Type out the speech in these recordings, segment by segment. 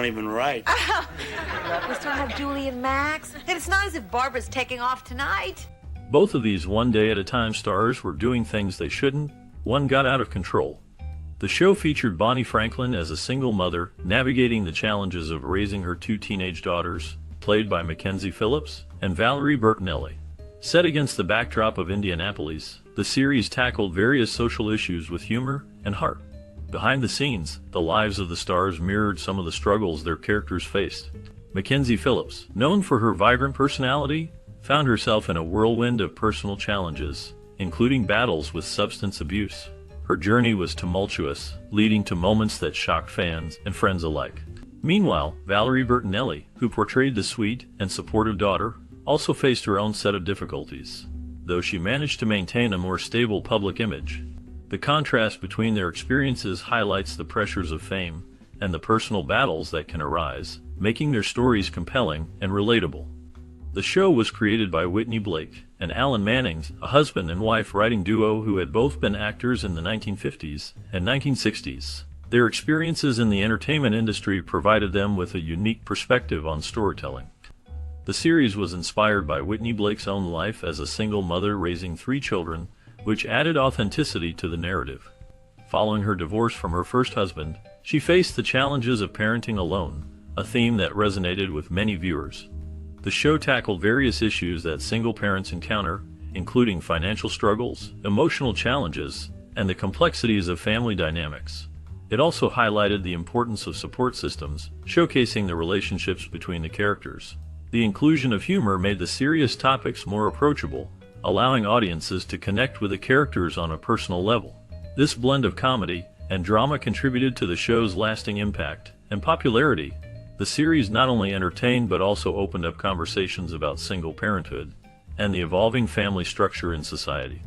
even right. Look, we still have Julie and Max, and it's not as if Barbara's taking off tonight. Both of these one-day-at-a-time stars were doing things they shouldn't. One got out of control. The show featured Bonnie Franklin as a single mother, navigating the challenges of raising her two teenage daughters, played by Mackenzie Phillips and Valerie Bertinelli. Set against the backdrop of Indianapolis, the series tackled various social issues with humor and heart. Behind the scenes, the lives of the stars mirrored some of the struggles their characters faced. Mackenzie Phillips, known for her vibrant personality, found herself in a whirlwind of personal challenges, including battles with substance abuse. Her journey was tumultuous, leading to moments that shocked fans and friends alike. Meanwhile, Valerie Bertinelli, who portrayed the sweet and supportive daughter, also faced her own set of difficulties, though she managed to maintain a more stable public image. The contrast between their experiences highlights the pressures of fame and the personal battles that can arise, making their stories compelling and relatable. The show was created by Whitney Blake and Alan Mannings, a husband and wife writing duo who had both been actors in the 1950s and 1960s. Their experiences in the entertainment industry provided them with a unique perspective on storytelling. The series was inspired by Whitney Blake's own life as a single mother raising 3 children, which added authenticity to the narrative. Following her divorce from her first husband, she faced the challenges of parenting alone, a theme that resonated with many viewers. The show tackled various issues that single parents encounter, including financial struggles, emotional challenges, and the complexities of family dynamics. It also highlighted the importance of support systems, showcasing the relationships between the characters. The inclusion of humor made the serious topics more approachable, allowing audiences to connect with the characters on a personal level. This blend of comedy and drama contributed to the show's lasting impact and popularity. The series not only entertained but also opened up conversations about single parenthood and the evolving family structure in society.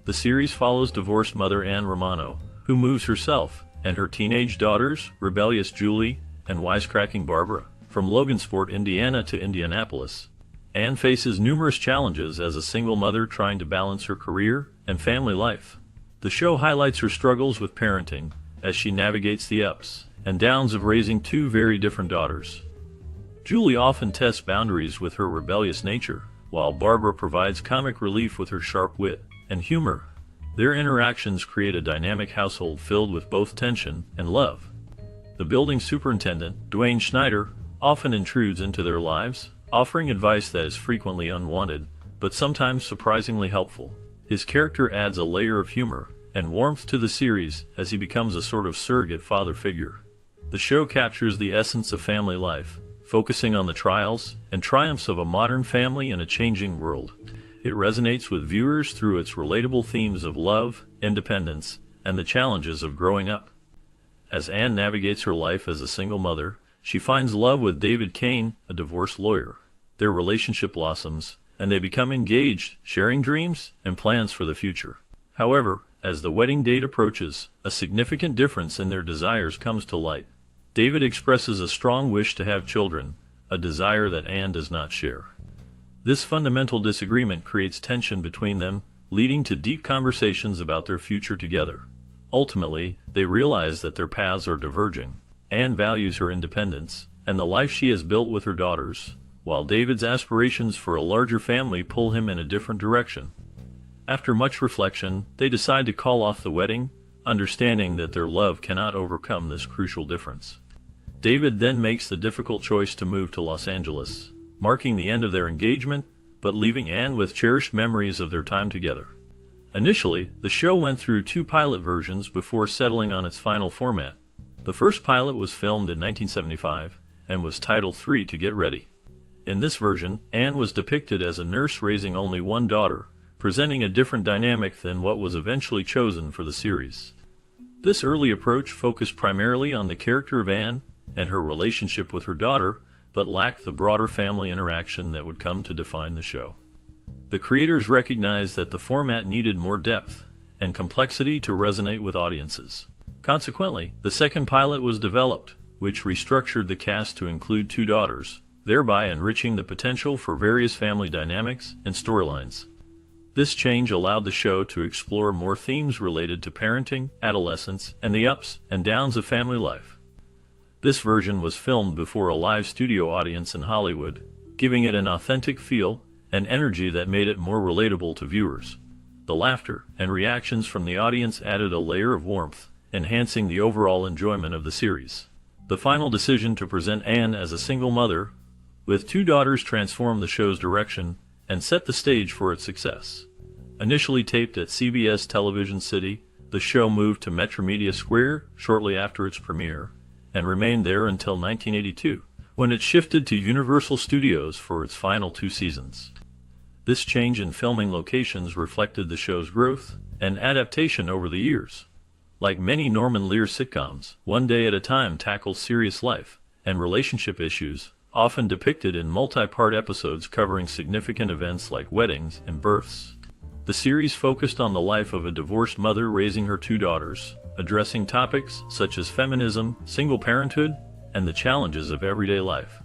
The series follows divorced mother Anne Romano, who moves herself and her teenage daughters, rebellious Julie and wisecracking Barbara, from Logansport, Indiana to Indianapolis. Anne faces numerous challenges as a single mother trying to balance her career and family life. The show highlights her struggles with parenting as she navigates the ups and downs of raising 2 very different daughters. Julie often tests boundaries with her rebellious nature, while Barbara provides comic relief with her sharp wit and humor. Their interactions create a dynamic household filled with both tension and love. The building superintendent, Dwayne Schneider, often intrudes into their lives, offering advice that is frequently unwanted, but sometimes surprisingly helpful. His character adds a layer of humor and warmth to the series as he becomes a sort of surrogate father figure. The show captures the essence of family life, focusing on the trials and triumphs of a modern family in a changing world. It resonates with viewers through its relatable themes of love, independence, and the challenges of growing up. As Anne navigates her life as a single mother, she finds love with David Kane, a divorced lawyer. Their relationship blossoms, and they become engaged, sharing dreams and plans for the future. However, as the wedding date approaches, a significant difference in their desires comes to light. David expresses a strong wish to have children, a desire that Anne does not share. This fundamental disagreement creates tension between them, leading to deep conversations about their future together. Ultimately, they realize that their paths are diverging. Anne values her independence and the life she has built with her daughters, while David's aspirations for a larger family pull him in a different direction. After much reflection, they decide to call off the wedding, understanding that their love cannot overcome this crucial difference. David then makes the difficult choice to move to Los Angeles, marking the end of their engagement, but leaving Anne with cherished memories of their time together. Initially, the show went through 2 pilot versions before settling on its final format. The first pilot was filmed in 1975 and was titled 3 to Get Ready. In this version, Anne was depicted as a nurse raising only 1 daughter, presenting a different dynamic than what was eventually chosen for the series. This early approach focused primarily on the character of Anne and her relationship with her daughter, but lacked the broader family interaction that would come to define the show. The creators recognized that the format needed more depth and complexity to resonate with audiences. Consequently, the second pilot was developed, which restructured the cast to include 2 daughters, thereby enriching the potential for various family dynamics and storylines. This change allowed the show to explore more themes related to parenting, adolescence, and the ups and downs of family life. This version was filmed before a live studio audience in Hollywood, giving it an authentic feel and energy that made it more relatable to viewers. The laughter and reactions from the audience added a layer of warmth, enhancing the overall enjoyment of the series. The final decision to present Anne as a single mother with two daughters transformed the show's direction and set the stage for its success. Initially taped at CBS Television City, the show moved to Metromedia Square shortly after its premiere, and remained there until 1982, when it shifted to Universal Studios for its final 2 seasons. This change in filming locations reflected the show's growth and adaptation over the years. Like many Norman Lear sitcoms, One Day at a Time tackles serious life and relationship issues, often depicted in multi-part episodes covering significant events like weddings and births. The series focused on the life of a divorced mother raising her 2 daughters, addressing topics such as feminism, single parenthood, and the challenges of everyday life.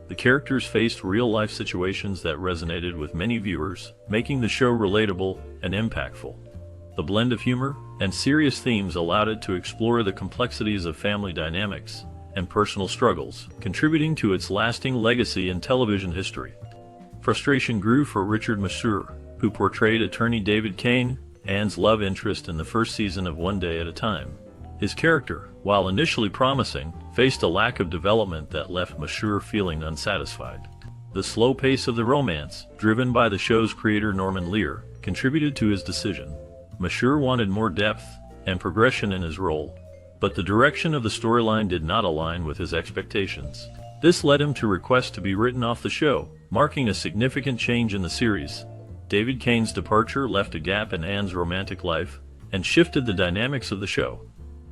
The characters faced real-life situations that resonated with many viewers, making the show relatable and impactful. The blend of humor and serious themes allowed it to explore the complexities of family dynamics and personal struggles, contributing to its lasting legacy in television history. Frustration grew for Richard Masur, who portrayed attorney David Kane, Anne's love interest in the first season of One Day at a Time. His character, while initially promising, faced a lack of development that left Masur feeling unsatisfied. The slow pace of the romance, driven by the show's creator Norman Lear, contributed to his decision. Masur wanted more depth and progression in his role, but the direction of the storyline did not align with his expectations. This led him to request to be written off the show, marking a significant change in the series. David Kane's departure left a gap in Anne's romantic life and shifted the dynamics of the show.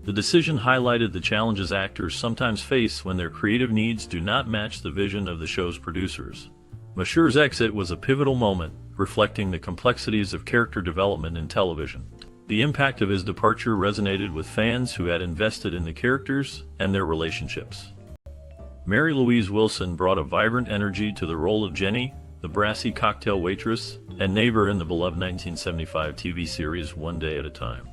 The decision highlighted the challenges actors sometimes face when their creative needs do not match the vision of the show's producers. Masur's exit was a pivotal moment, reflecting the complexities of character development in television. The impact of his departure resonated with fans who had invested in the characters and their relationships. Mary Louise Wilson brought a vibrant energy to the role of Jenny, the brassy cocktail waitress and neighbor in the beloved 1975 TV series One Day at a Time.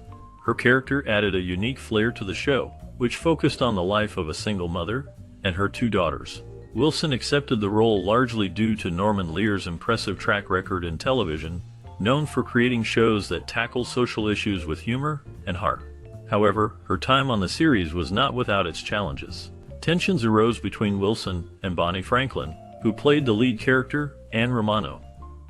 Her character added a unique flair to the show, which focused on the life of a single mother and her 2 daughters. Wilson accepted the role largely due to Norman Lear's impressive track record in television, known for creating shows that tackle social issues with humor and heart. However, her time on the series was not without its challenges. Tensions arose between Wilson and Bonnie Franklin, who played the lead character, Anne Romano.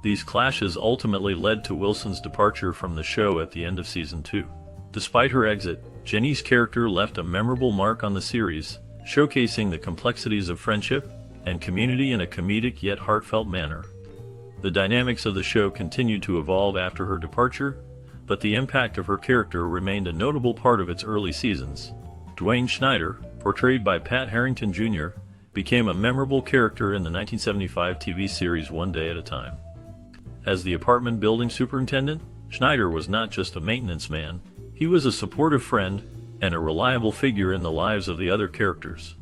These clashes ultimately led to Wilson's departure from the show at the end of season 2. Despite her exit, Jenny's character left a memorable mark on the series, showcasing the complexities of friendship and community in a comedic yet heartfelt manner. The dynamics of the show continued to evolve after her departure, but the impact of her character remained a notable part of its early seasons. Dwayne Schneider, portrayed by Pat Harrington Jr., became a memorable character in the 1975 TV series One Day at a Time. As the apartment building superintendent, Schneider was not just a maintenance man, he was a supportive friend and a reliable figure in the lives of the other characters.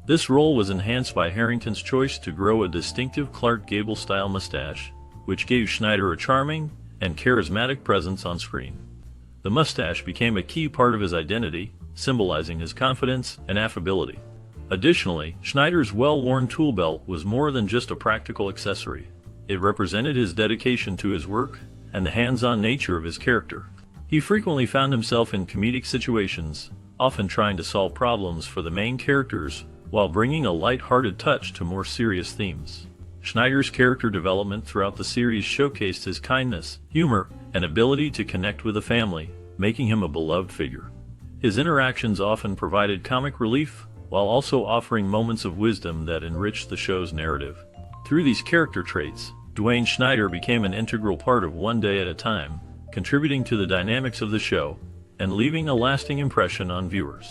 This role was enhanced by Harrington's choice to grow a distinctive Clark Gable-style mustache, which gave Schneider a charming and charismatic presence on screen. The mustache became a key part of his identity, symbolizing his confidence and affability. Additionally, Schneider's well-worn tool belt was more than just a practical accessory. It represented his dedication to his work and the hands-on nature of his character. He frequently found himself in comedic situations, often trying to solve problems for the main characters while bringing a light-hearted touch to more serious themes. Schneider's character development throughout the series showcased his kindness, humor, and ability to connect with the family, making him a beloved figure. His interactions often provided comic relief, while also offering moments of wisdom that enriched the show's narrative. Through these character traits, Dwayne Schneider became an integral part of One Day at a Time, contributing to the dynamics of the show and leaving a lasting impression on viewers.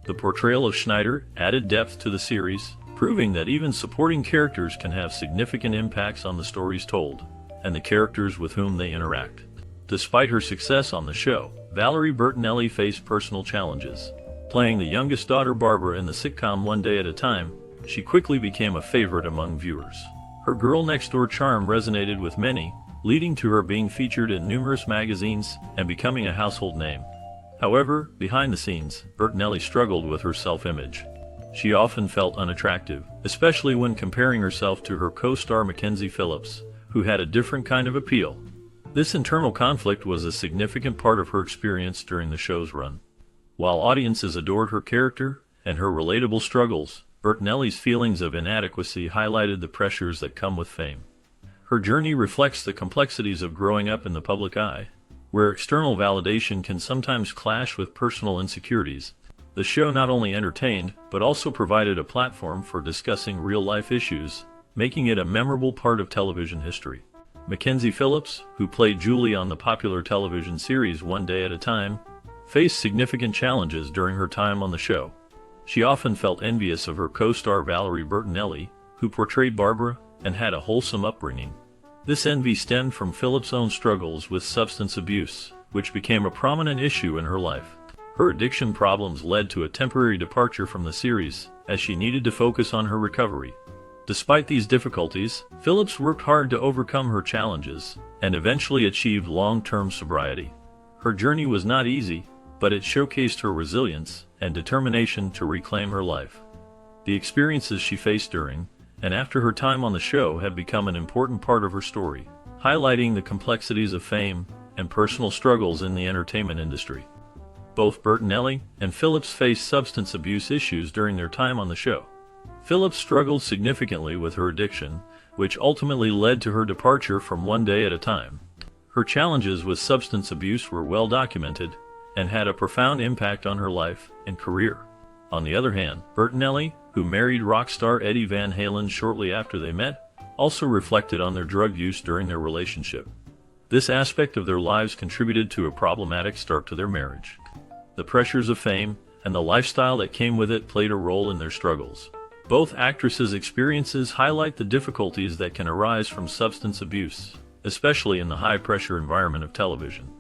The portrayal of Schneider added depth to the series, proving that even supporting characters can have significant impacts on the stories told and the characters with whom they interact. Despite her success on the show, Valerie Bertinelli faced personal challenges. Playing the youngest daughter Barbara in the sitcom One Day at a Time, she quickly became a favorite among viewers. Her girl-next-door charm resonated with many, leading to her being featured in numerous magazines and becoming a household name. However, behind the scenes, Bertinelli struggled with her self-image. she often felt unattractive, especially when comparing herself to her co-star Mackenzie Phillips, who had a different kind of appeal. This internal conflict was a significant part of her experience during the show's run. While audiences adored her character and her relatable struggles, Bertinelli's feelings of inadequacy highlighted the pressures that come with fame. Her journey reflects the complexities of growing up in the public eye, where external validation can sometimes clash with personal insecurities. The show not only entertained, but also provided a platform for discussing real-life issues, making it a memorable part of television history. Mackenzie Phillips, who played Julie on the popular television series One Day at a Time, faced significant challenges during her time on the show. She often felt envious of her co-star Valerie Bertinelli, who portrayed Barbara and had a wholesome upbringing. This envy stemmed from Phillips' own struggles with substance abuse, which became a prominent issue in her life. Her addiction problems led to a temporary departure from the series, as she needed to focus on her recovery. Despite these difficulties, Phillips worked hard to overcome her challenges and eventually achieved long-term sobriety. Her journey was not easy, but it showcased her resilience and determination to reclaim her life. The experiences she faced during and after her time on the show have become an important part of her story, highlighting the complexities of fame and personal struggles in the entertainment industry. Both Bertinelli and Phillips faced substance abuse issues during their time on the show. Phillips struggled significantly with her addiction, which ultimately led to her departure from One Day at a Time. Her challenges with substance abuse were well documented and had a profound impact on her life and career. On the other hand, Bertinelli, who married rock star Eddie Van Halen shortly after they met, also reflected on their drug use during their relationship. This aspect of their lives contributed to a problematic start to their marriage. The pressures of fame and the lifestyle that came with it played a role in their struggles. Both actresses' experiences highlight the difficulties that can arise from substance abuse, especially in the high-pressure environment of television.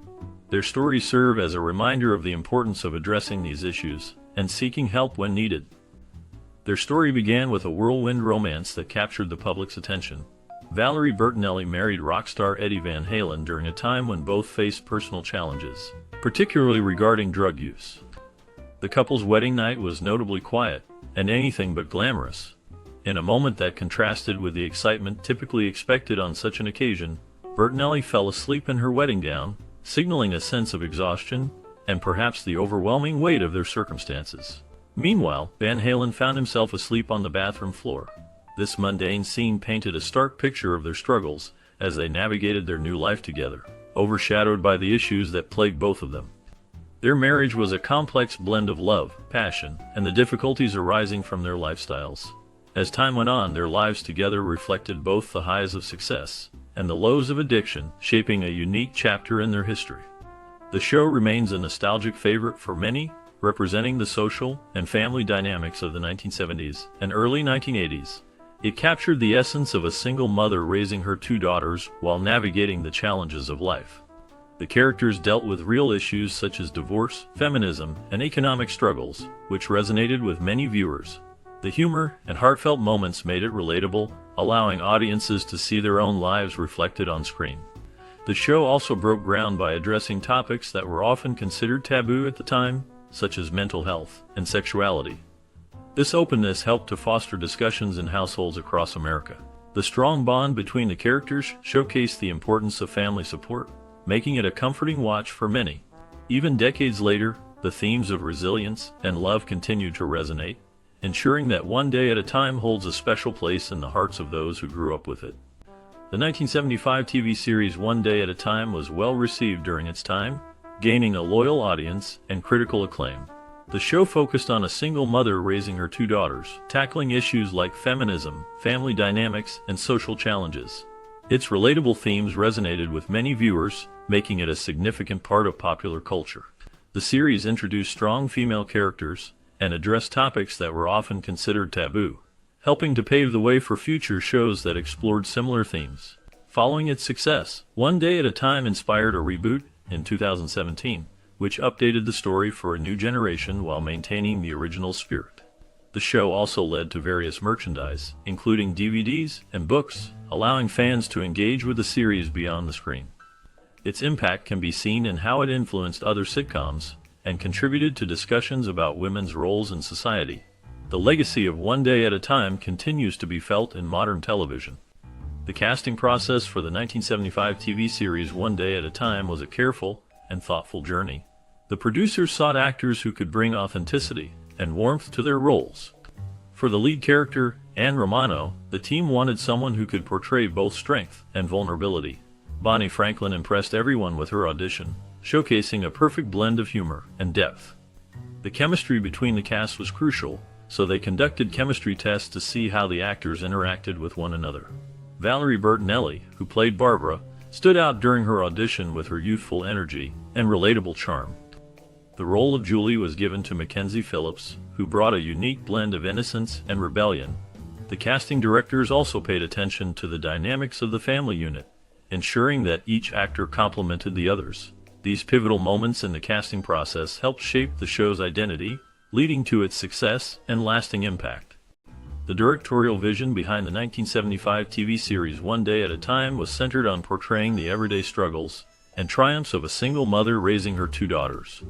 Their stories serve as a reminder of the importance of addressing these issues and seeking help when needed. Their story began with a whirlwind romance that captured the public's attention. Valerie Bertinelli married rock star Eddie Van Halen during a time when both faced personal challenges, particularly regarding drug use. The couple's wedding night was notably quiet and anything but glamorous. In a moment that contrasted with the excitement typically expected on such an occasion, Bertinelli fell asleep in her wedding gown, signaling a sense of exhaustion and perhaps the overwhelming weight of their circumstances. Meanwhile, Van Halen found himself asleep on the bathroom floor. This mundane scene painted a stark picture of their struggles as they navigated their new life together, overshadowed by the issues that plagued both of them. Their marriage was a complex blend of love, passion, and the difficulties arising from their lifestyles. As time went on, their lives together reflected both the highs of success and the lows of addiction, shaping a unique chapter in their history. The show remains a nostalgic favorite for many, representing the social and family dynamics of the 1970s and early 1980s. It captured the essence of a single mother raising her two daughters while navigating the challenges of life. The characters dealt with real issues such as divorce, feminism, and economic struggles, which resonated with many viewers. The humor and heartfelt moments made it relatable, allowing audiences to see their own lives reflected on screen. The show also broke ground by addressing topics that were often considered taboo at the time, such as mental health and sexuality. This openness helped to foster discussions in households across America. The strong bond between the characters showcased the importance of family support, making it a comforting watch for many. Even decades later, the themes of resilience and love continue to resonate, ensuring that One Day at a Time holds a special place in the hearts of those who grew up with it. The 1975 TV series One Day at a Time was well received during its time, gaining a loyal audience and critical acclaim. The show focused on a single mother raising her two daughters, tackling issues like feminism, family dynamics, and social challenges. Its relatable themes resonated with many viewers, making it a significant part of popular culture. The series introduced strong female characters and addressed topics that were often considered taboo, helping to pave the way for future shows that explored similar themes. Following its success, One Day at a Time inspired a reboot in 2017, which updated the story for a new generation while maintaining the original spirit. The show also led to various merchandise, including DVDs and books, allowing fans to engage with the series beyond the screen. Its impact can be seen in how it influenced other sitcoms and contributed to discussions about women's roles in society. The legacy of One Day at a Time continues to be felt in modern television. The casting process for the 1975 TV series One Day at a Time was a careful and thoughtful journey. The producers sought actors who could bring authenticity and warmth to their roles. For the lead character, Anne Romano, the team wanted someone who could portray both strength and vulnerability. Bonnie Franklin impressed everyone with her audition, showcasing a perfect blend of humor and depth. The chemistry between the cast was crucial, so they conducted chemistry tests to see how the actors interacted with one another. Valerie Bertinelli, who played Barbara, stood out during her audition with her youthful energy and relatable charm. The role of Julie was given to Mackenzie Phillips, who brought a unique blend of innocence and rebellion. The casting directors also paid attention to the dynamics of the family unit, ensuring that each actor complemented the others. These pivotal moments in the casting process helped shape the show's identity, leading to its success and lasting impact. The directorial vision behind the 1975 TV series One Day at a Time was centered on portraying the everyday struggles and triumphs of a single mother raising her two daughters.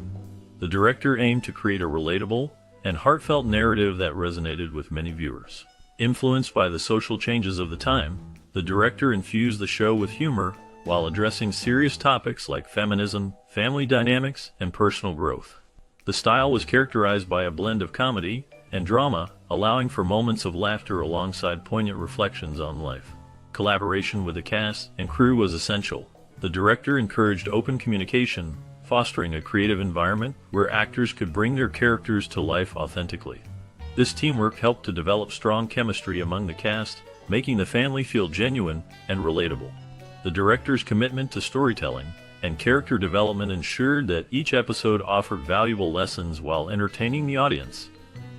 The director aimed to create a relatable and heartfelt narrative that resonated with many viewers. Influenced by the social changes of the time, the director infused the show with humor while addressing serious topics like feminism, family dynamics, and personal growth. The style was characterized by a blend of comedy and drama, allowing for moments of laughter alongside poignant reflections on life. Collaboration with the cast and crew was essential. The director encouraged open communication, fostering a creative environment where actors could bring their characters to life authentically. This teamwork helped to develop strong chemistry among the cast, making the family feel genuine and relatable. The director's commitment to storytelling and character development ensured that each episode offered valuable lessons while entertaining the audience.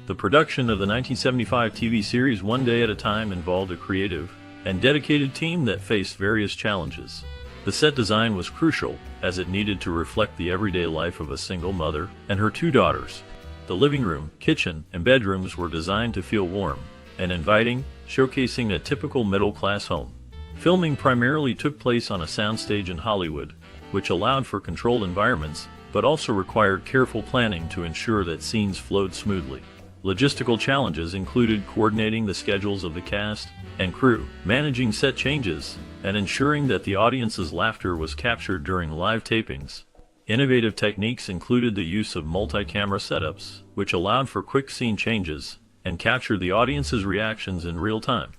The production of the 1975 TV series One Day at a Time involved a creative and dedicated team that faced various challenges. The set design was crucial, as it needed to reflect the everyday life of a single mother and her two daughters. The living room, kitchen, and bedrooms were designed to feel warm and inviting, showcasing a typical middle-class home. Filming primarily took place on a soundstage in Hollywood, which allowed for controlled environments, but also required careful planning to ensure that scenes flowed smoothly. Logistical challenges included coordinating the schedules of the cast and crew, managing set changes, and ensuring that the audience's laughter was captured during live tapings. Innovative techniques included the use of multi-camera setups, which allowed for quick scene changes and captured the audience's reactions in real time.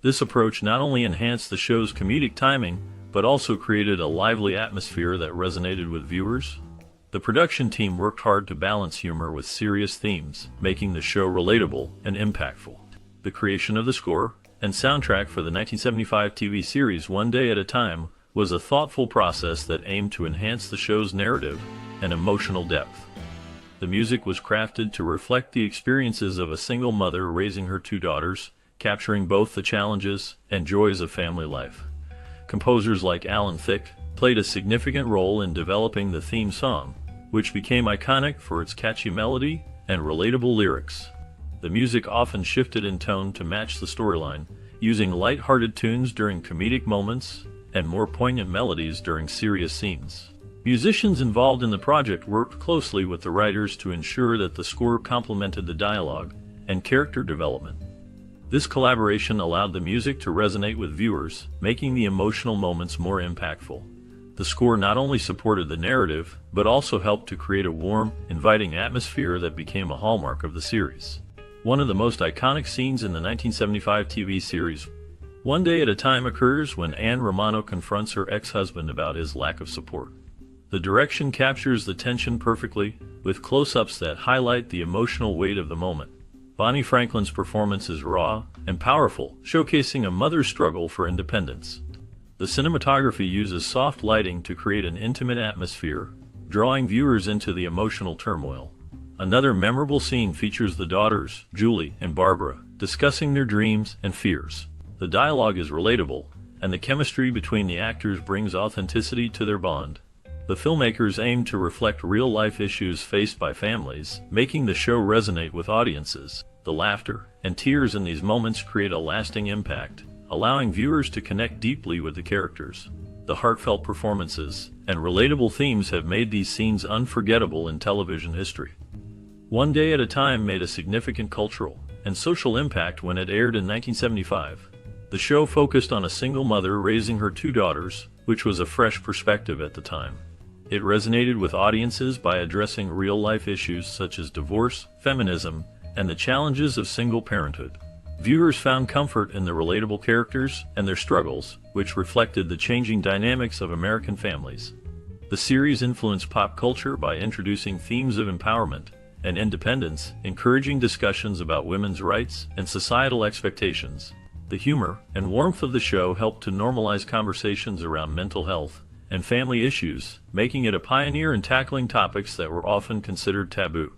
This approach not only enhanced the show's comedic timing, but also created a lively atmosphere that resonated with viewers. The production team worked hard to balance humor with serious themes, making the show relatable and impactful. The creation of the score and soundtrack for the 1975 TV series One Day at a Time was a thoughtful process that aimed to enhance the show's narrative and emotional depth. The music was crafted to reflect the experiences of a single mother raising her two daughters, capturing both the challenges and joys of family life. Composers like Alan Thicke played a significant role in developing the theme song, which became iconic for its catchy melody and relatable lyrics. The music often shifted in tone to match the storyline, using light-hearted tunes during comedic moments and more poignant melodies during serious scenes. Musicians involved in the project worked closely with the writers to ensure that the score complemented the dialogue and character development. This collaboration allowed the music to resonate with viewers, making the emotional moments more impactful. The score not only supported the narrative, but also helped to create a warm, inviting atmosphere that became a hallmark of the series. One of the most iconic scenes in the 1975 TV series One Day at a Time occurs when Anne Romano confronts her ex-husband about his lack of support. The direction captures the tension perfectly, with close-ups that highlight the emotional weight of the moment. Bonnie Franklin's performance is raw and powerful, showcasing a mother's struggle for independence. The cinematography uses soft lighting to create an intimate atmosphere, drawing viewers into the emotional turmoil. Another memorable scene features the daughters, Julie and Barbara, discussing their dreams and fears. The dialogue is relatable, and the chemistry between the actors brings authenticity to their bond. The filmmakers aim to reflect real-life issues faced by families, making the show resonate with audiences. The laughter and tears in these moments create a lasting impact, allowing viewers to connect deeply with the characters. The heartfelt performances and relatable themes have made these scenes unforgettable in television history. One Day at a Time made a significant cultural and social impact when it aired in 1975. The show focused on a single mother raising her two daughters, which was a fresh perspective at the time. It resonated with audiences by addressing real-life issues such as divorce, feminism, and the challenges of single parenthood. Viewers found comfort in the relatable characters and their struggles, which reflected the changing dynamics of American families. The series influenced pop culture by introducing themes of empowerment and independence, encouraging discussions about women's rights and societal expectations. The humor and warmth of the show helped to normalize conversations around mental health and family issues, making it a pioneer in tackling topics that were often considered taboo.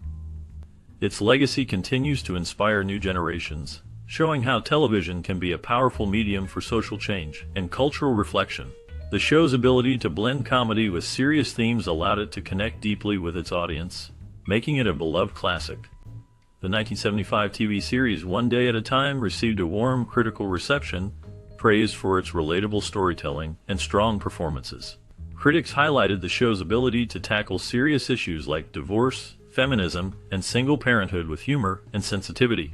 Its legacy continues to inspire new generations, showing how television can be a powerful medium for social change and cultural reflection. The show's ability to blend comedy with serious themes allowed it to connect deeply with its audience, making it a beloved classic. The 1975 TV series One Day at a Time received a warm critical reception, praised for its relatable storytelling and strong performances. Critics highlighted the show's ability to tackle serious issues like divorce, feminism, and single parenthood with humor and sensitivity.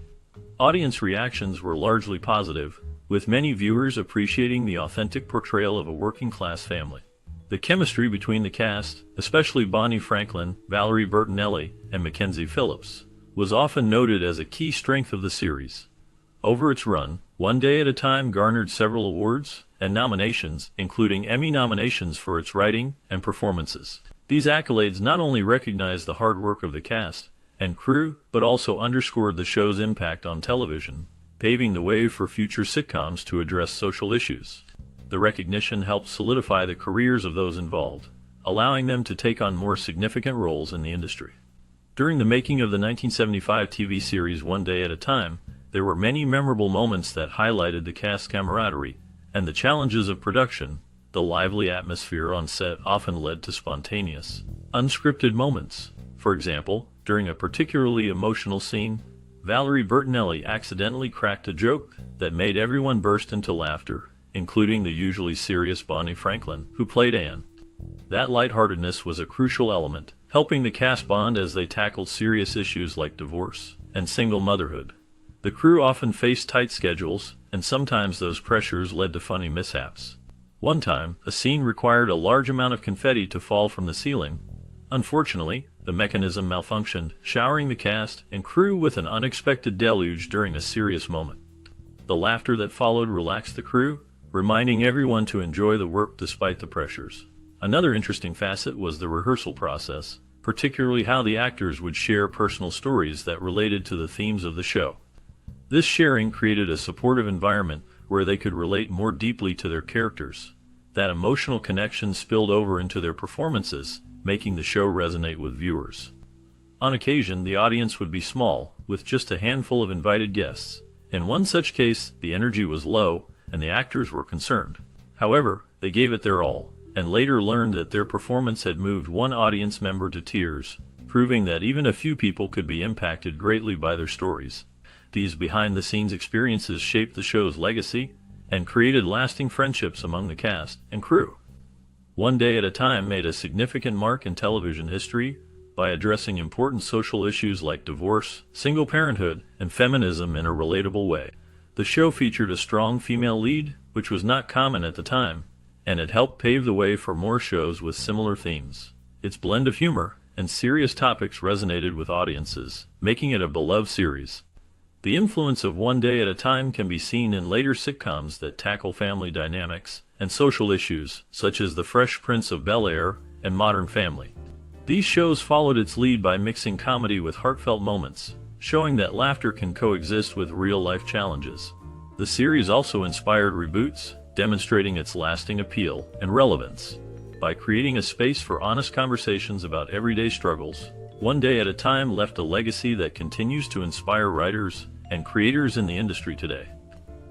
Audience reactions were largely positive, with many viewers appreciating the authentic portrayal of a working-class family. The chemistry between the cast, especially Bonnie Franklin, Valerie Bertinelli, and Mackenzie Phillips, was often noted as a key strength of the series. Over its run, One Day at a Time garnered several awards and nominations, including Emmy nominations for its writing and performances. These accolades not only recognized the hard work of the cast and crew, but also underscored the show's impact on television, paving the way for future sitcoms to address social issues. The recognition helped solidify the careers of those involved, allowing them to take on more significant roles in the industry. During the making of the 1975 TV series One Day at a Time, there were many memorable moments that highlighted the cast's camaraderie and the challenges of production. The lively atmosphere on set often led to spontaneous, unscripted moments. For example, during a particularly emotional scene, Valerie Bertinelli accidentally cracked a joke that made everyone burst into laughter, including the usually serious Bonnie Franklin, who played Anne. That lightheartedness was a crucial element, helping the cast bond as they tackled serious issues like divorce and single motherhood. The crew often faced tight schedules, and sometimes those pressures led to funny mishaps. One time, a scene required a large amount of confetti to fall from the ceiling. Unfortunately, the mechanism malfunctioned, showering the cast and crew with an unexpected deluge during a serious moment. The laughter that followed relaxed the crew, reminding everyone to enjoy the work despite the pressures. Another interesting facet was the rehearsal process, particularly how the actors would share personal stories that related to the themes of the show. This sharing created a supportive environment where they could relate more deeply to their characters. That emotional connection spilled over into their performances, making the show resonate with viewers. On occasion, the audience would be small, with just a handful of invited guests. In one such case, the energy was low, and the actors were concerned. However, they gave it their all, and later learned that their performance had moved one audience member to tears, proving that even a few people could be impacted greatly by their stories. These behind-the-scenes experiences shaped the show's legacy and created lasting friendships among the cast and crew. One Day at a Time made a significant mark in television history by addressing important social issues like divorce, single parenthood, and feminism in a relatable way. The show featured a strong female lead, which was not common at the time, and it helped pave the way for more shows with similar themes. Its blend of humor and serious topics resonated with audiences, making it a beloved series. The influence of One Day at a Time can be seen in later sitcoms that tackle family dynamics and social issues, such as The Fresh Prince of Bel-Air and Modern Family. These shows followed its lead by mixing comedy with heartfelt moments, showing that laughter can coexist with real-life challenges. The series also inspired reboots, demonstrating its lasting appeal and relevance. By creating a space for honest conversations about everyday struggles, One Day at a Time left a legacy that continues to inspire writers and creators in the industry today.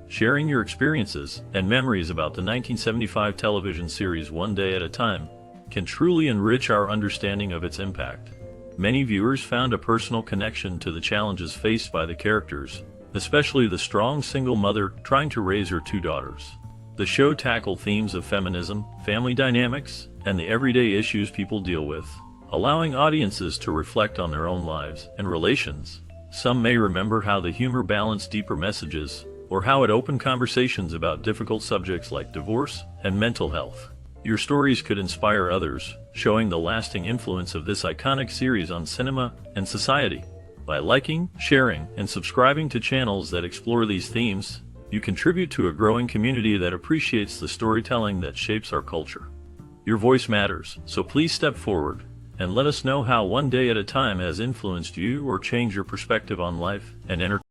Sharing your experiences and memories about the 1975 television series One Day at a Time can truly enrich our understanding of its impact. Many viewers found a personal connection to the challenges faced by the characters, especially the strong single mother trying to raise her two daughters. The show tackled themes of feminism, family dynamics, and the everyday issues people deal with, allowing audiences to reflect on their own lives and relations. Some may remember how the humor balanced deeper messages, or how it opened conversations about difficult subjects like divorce and mental health. Your stories could inspire others, showing the lasting influence of this iconic series on cinema and society. By liking, sharing, and subscribing to channels that explore these themes, you contribute to a growing community that appreciates the storytelling that shapes our culture. Your voice matters, so please step forward and let us know how One Day at a Time has influenced you or changed your perspective on life and entertainment.